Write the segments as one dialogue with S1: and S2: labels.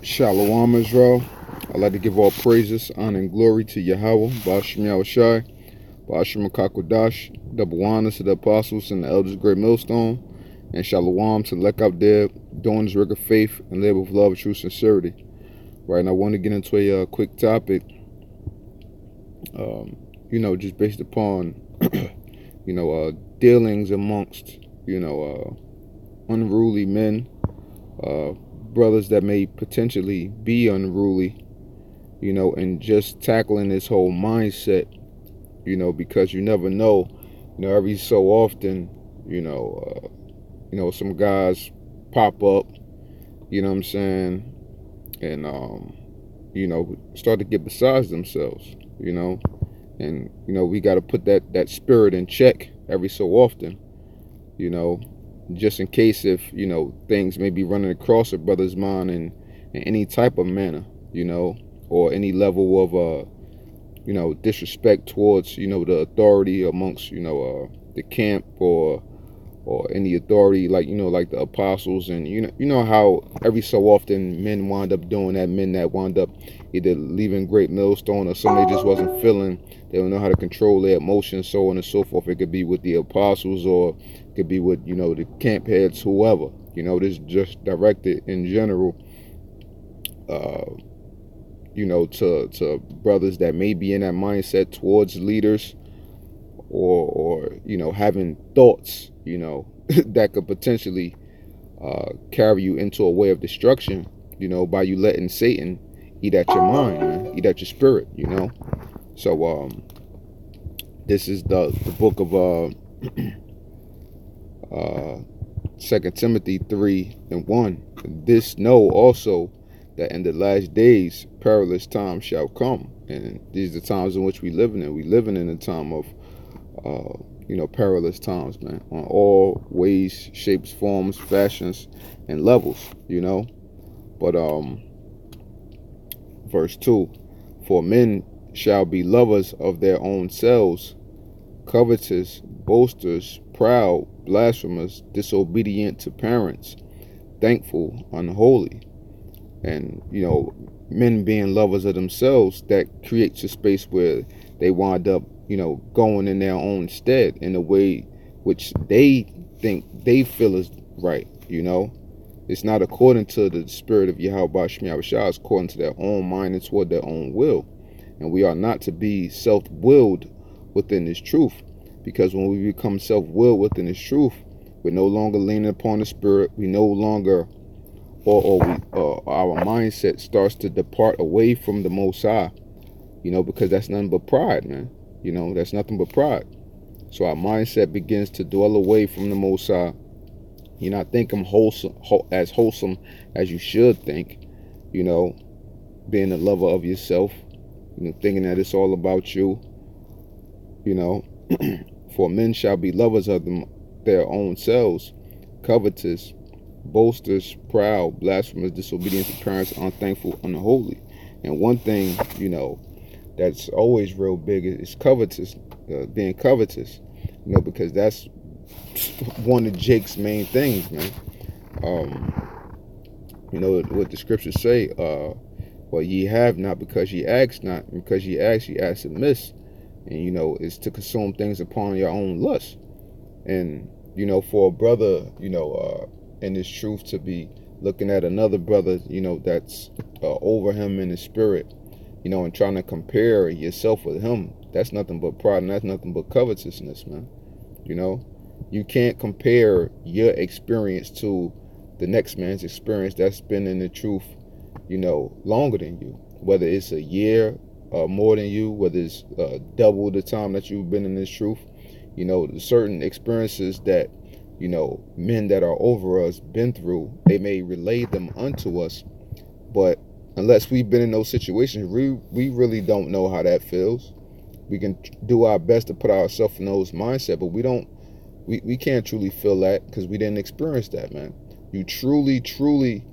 S1: Shalom Israel. I'd like to give all praises, honor, and glory to Yahweh, Bashim Yahushai, Bashim Kakwadash, double honors to the apostles and the elders of Great Millstone, and Shalom to Lek out there doing this work of faith and live with love, true sincerity. Right, and I want to get into a quick topic, just based upon, dealings amongst, unruly men, uh, brothers that may potentially be unruly, and just tackling this whole mindset, because you never know, every so often, some guys pop up, you know what I'm saying, and, start to get besides themselves, and, we got to put that spirit in check every so often, you know, just in case if, things may be running across a brother's mind in any type of manner, or any level of, disrespect towards, the authority amongst, the camp or any authority like the apostles. And you know how every so often men wind up doing that, men that wind up either leaving Great Millstone or somebody just wasn't feeling, they don't know how to control their emotions, so on and so forth. It could be with the apostles or it could be with the camp heads, whoever. This just directed in general, to brothers that may be in that mindset towards leaders, or having thoughts, that could potentially carry you into a way of destruction, by you letting Satan eat at your mind, man, eat at your spirit, So this is the book of uh 2 Timothy 3:1. This know also that in the last days perilous times shall come. And these are the times in which we living in. We living in a time of perilous times, man, on all ways, shapes, forms, fashions, and levels, But verse 2, for men shall be lovers of their own selves, covetous, boasters, proud, blasphemous, disobedient to parents, thankful, unholy. And, men being lovers of themselves, that creates a space where they wind up, going in their own stead in a way which they think they feel is right, It's not according to the spirit of Yahweh Shema Shah, it's according to their own mind and toward their own will. And we are not to be self-willed within this truth, because when we become self-willed within this truth, we're no longer leaning upon the spirit. We no longer, our mindset starts to depart away from the Most High, because that's nothing but pride, man. That's nothing but pride. So our mindset begins to dwell away from the Most High. You're not thinking as wholesome as you should think, being a lover of yourself, thinking that it's all about you, For men shall be lovers of their own selves, covetous, boasters, proud, blasphemous, disobedient to parents, unthankful, unholy. And one thing, that's always real big is covetous, being covetous, because that's one of Jake's main things, man. What the scriptures say, well, ye have not because ye ask not, and because ye ask amiss. And, it's to consume things upon your own lust. And, for a brother, in this truth to be looking at another brother, that's over him in the spirit, and trying to compare yourself with him, that's nothing but pride, and that's nothing but covetousness, man. You can't compare your experience to the next man's experience that's been in the truth, longer than you, whether it's a year more than you, whether it's double the time that you've been in this truth. Certain experiences that, men that are over us been through, they may relay them unto us, but unless we've been in those situations, we really don't know how that feels. We can do our best to put ourselves in those mindset, but we can't truly feel that because we didn't experience that, man. You truly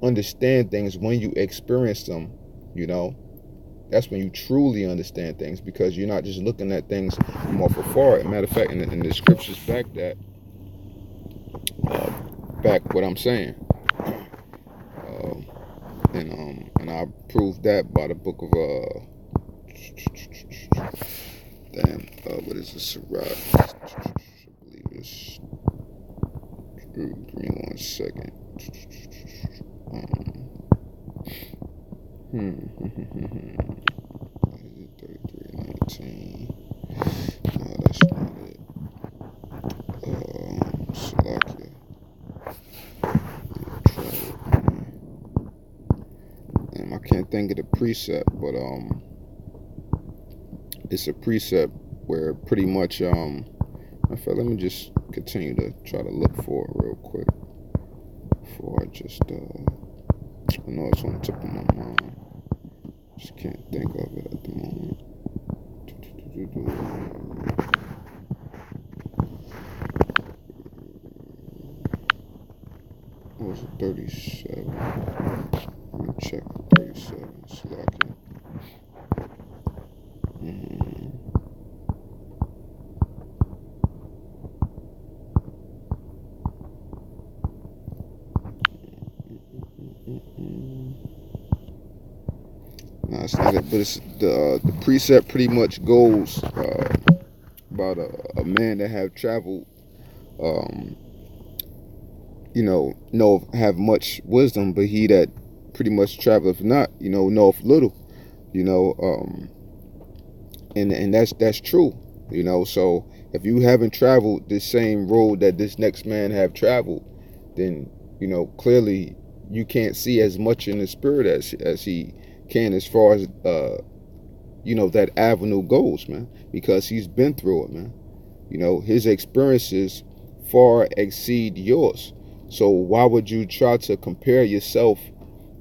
S1: understand things when you experience them, That's when you truly understand things, because you're not just looking at things from off afar. As a matter of fact, in the scriptures back what I'm saying. In I proved that by the book of what is this? Sirach? I believe it's. Give me 1 second. Is it 33:19? No, that's not it. Salakia. I can't think of the precept, but it's a precept where pretty much in fact, let me just continue to try to look for it real quick before I just I know it's on the tip of my mind, just can't think of it at the moment. What was it, 37? Let me check. 37. Slacking. No, it's not it, but it's the precept pretty much goes about a man that have traveled, have much wisdom, but he that pretty much traveleth not, knoweth little, and that's true, So if you haven't traveled the same road that this next man have traveled, then clearly you can't see as much in the spirit as he can, as far as that avenue goes, man, because he's been through it, man. His experiences far exceed yours. So why would you try to compare yourself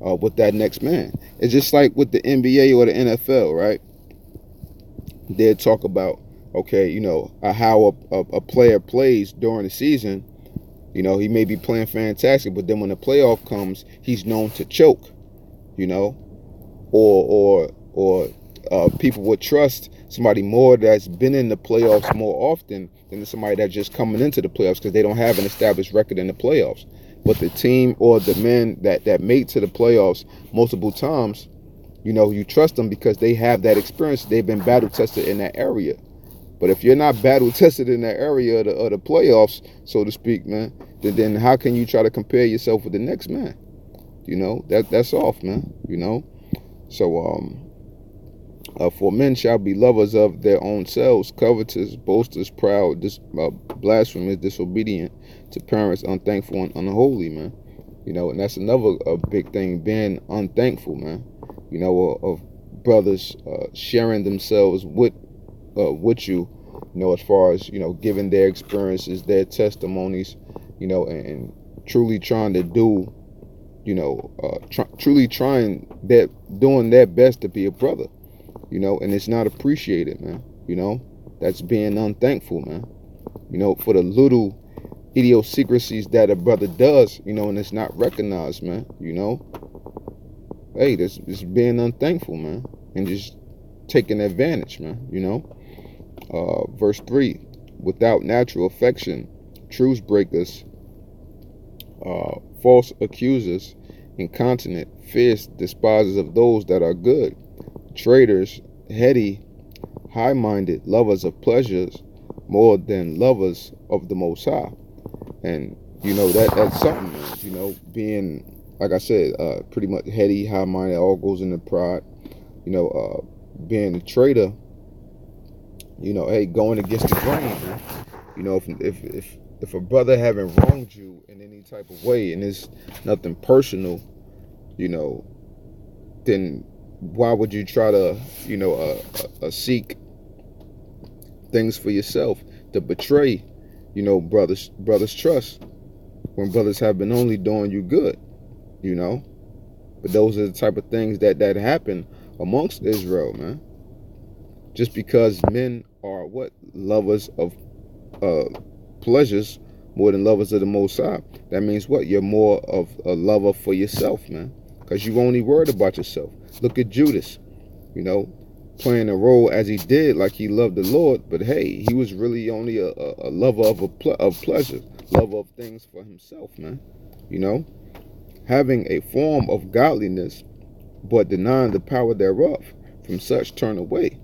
S1: with that next man? It's just like with the NBA or the NFL, right? They'll talk about, okay, how a player plays during the season. He may be playing fantastic, but then when the playoff comes, he's known to choke, or people would trust somebody more that's been in the playoffs more often than somebody that's just coming into the playoffs, because they don't have an established record in the playoffs. But the team or the men that made to the playoffs multiple times, you trust them because they have that experience. They've been battle tested in that area. But if you're not battle tested in that area of the playoffs, so to speak, man, then how can you try to compare yourself with the next man? That's off, man. So for men shall be lovers of their own selves, covetous, boasters, proud, blasphemous, disobedient to parents, unthankful, and unholy, man. And that's another big thing, being unthankful, man. Of brothers sharing themselves with you, as far as giving their experiences, their testimonies, and truly trying to do, truly doing their best to be a brother. And it's not appreciated, man. That's being unthankful, man. For the little idiosyncrasies that a brother does, and it's not recognized, man. Hey, this is being unthankful, man, and just taking advantage, man. Verse 3: without natural affection, truce breakers, false accusers, incontinent, fierce, despisers of those that are good, traitors, heady, high-minded, lovers of pleasures more than lovers of the Most High. And that's something, man. Being, like I said, pretty much heady, high-minded, all goes into pride. Being a traitor, hey, going against the grain, man. If a brother haven't wronged you in any type of way, and it's nothing personal, then why would you try to, seek things for yourself, to betray, brothers' trust, when brothers have been only doing you good, But those are the type of things that happen amongst Israel, man. Just because men are lovers of pleasures more than lovers of the Most High, that means what? You're more of a lover for yourself, man, because you only worried about yourself. Look at Judas, playing a role as he did, like he loved the Lord, but hey, he was really only a lover of pleasure, lover of things for himself, man. Having a form of godliness, but denying the power thereof. From such turn away.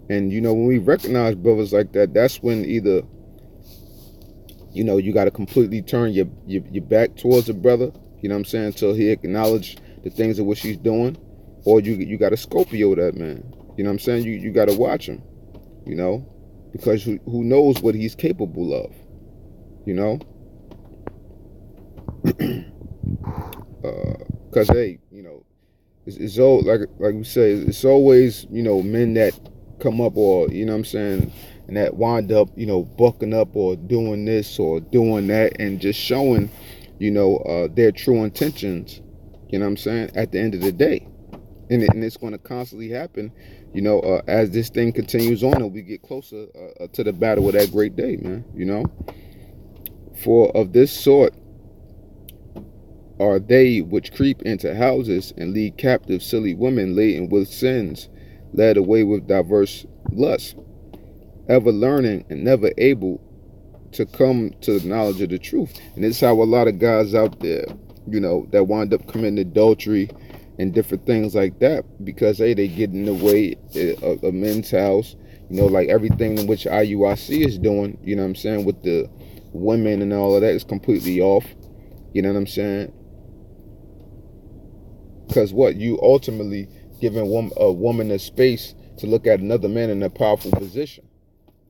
S1: And when we recognize brothers like that, that's when either you got to completely turn your back towards a brother. You know what I'm saying? Until he acknowledge the things of which he's doing, or you got to Scorpio that man. You know what I'm saying? You got to watch him. Because who knows what he's capable of. You know. Because hey, it's all like we say, it's always men that come up, or what I'm saying, and that wind up bucking up or doing this or doing that and just showing their true intentions. You know what I'm saying, at the end of the day. And it's going to constantly happen as this thing continues on and we get closer to the battle of that great day, man. For of this sort are they which creep into houses and lead captive silly women laden with sins, led away with diverse lusts, ever learning and never able to come to the knowledge of the truth. And this is how a lot of guys out there, that wind up committing adultery and different things like that, because hey, they get in the way of a men's house, like everything in which IUIC is doing, you know what I'm saying, with the women and all of that is completely off. You know what I'm saying? Because what you ultimately giving a woman a space to look at another man in a powerful position,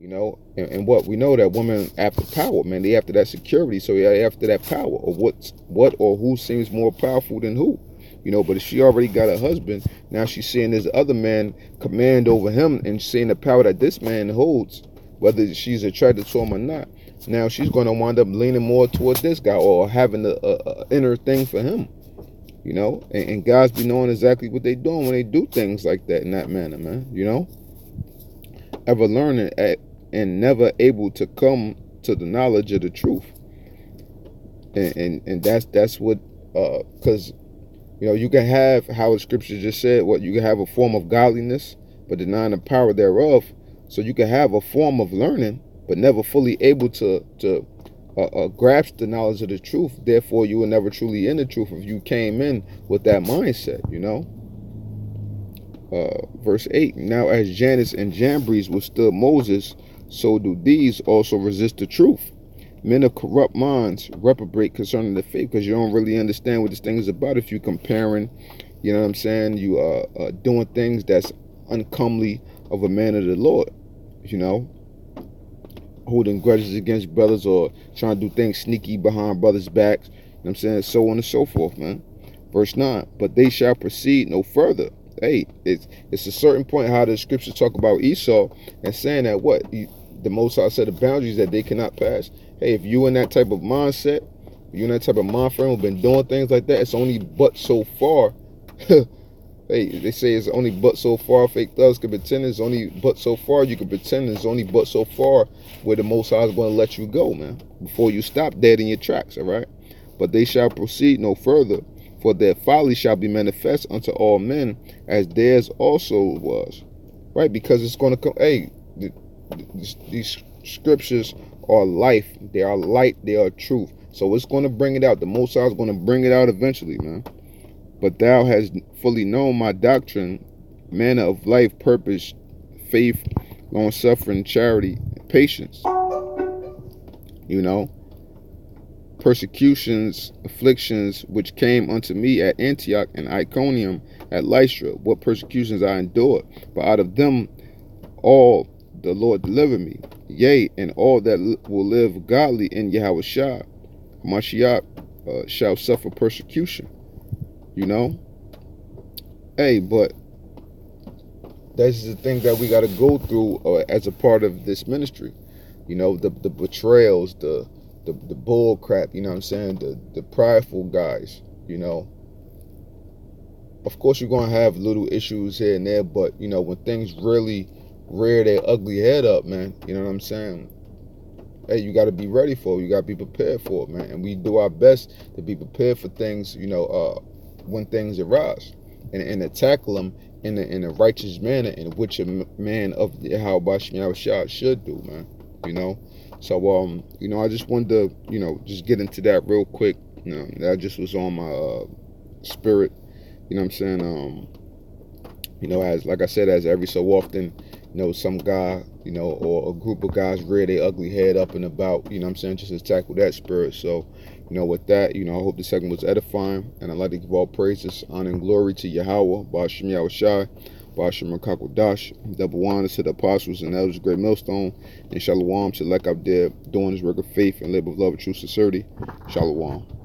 S1: and what we know that women after power, man, they after that security, so they after that power, or what or who seems more powerful than who, but if she already got a husband, now she's seeing this other man command over him and seeing the power that this man holds, whether she's attracted to him or not. Now she's going to wind up leaning more towards this guy or having a inner thing for him. And guys be knowing exactly what they doing when they do things like that in that manner, man. Ever learning and never able to come to the knowledge of the truth. And that's what because you can have, how the scripture just said, what you can have a form of godliness but denying the power thereof. So you can have a form of learning but never fully able to grasp the knowledge of the truth. Therefore, you were never truly in the truth if you came in with that mindset, Verse 8, now as Jannes and Jambres withstood Moses, so do these also resist the truth. Men of corrupt minds reprobate concerning the faith, because you don't really understand what this thing is about if you comparing, you know what I'm saying, you doing things that's uncomely of a man of the Lord, holding grudges against brothers or trying to do things sneaky behind brothers' backs, you know what I'm saying, so on and so forth, man. Verse 9, but they shall proceed no further. Hey, it's a certain point how the scriptures talk about Esau and saying that what? The Most High set of boundaries that they cannot pass. Hey, if you in that type of mindset, you in that type of mind frame who've been doing things like that, it's only but so far. Hey, they say it's only but so far fake thugs can pretend. It's only but so far you can pretend. It's only but so far where the Most High is going to let you go, man, before you stop dead in your tracks, all right? But they shall proceed no further, for their folly shall be manifest unto all men, as theirs also was, right? Because it's going to come. Hey, these scriptures are life. They are light. They are truth. So it's going to bring it out. The Most High is going to bring it out eventually, man. But thou hast fully known my doctrine, manner of life, purpose, faith, long-suffering, charity, patience. Persecutions, afflictions, which came unto me at Antioch and Iconium, at Lystra, what persecutions I endured. But out of them all the Lord delivered me. Yea, and all that will live godly in Yahushua, Mashiach, shall suffer persecution. Hey, but that's the thing that we got to go through as a part of this ministry. The betrayals, the bull crap, you know what I'm saying, the prideful guys, Of course you're going to have little issues here and there, but, when things really rear their ugly head up, man, you know what I'm saying? Hey, you got to be ready for it. You got to be prepared for it, man. And we do our best to be prepared for things, when things arise, and to tackle them in a righteous manner, in which a man of Yahushua should do, man. So I just wanted to just get into that real quick. That just was on my spirit. You know what I'm saying? As like I said, as every so often, some guy, or a group of guys rear their ugly head up and about, you know what I'm saying, just to tackle that spirit. So, with that, I hope the segment was edifying, and I'd like to give all praises, honor, and glory to Yahweh, Ba'ashem Yahushai, Ba'ashem Rakakwadash, double honors to the apostles and elders of Great Millstone, and Shalom to like Abdib, doing his work of faith and labor of love and true sincerity. Shalom.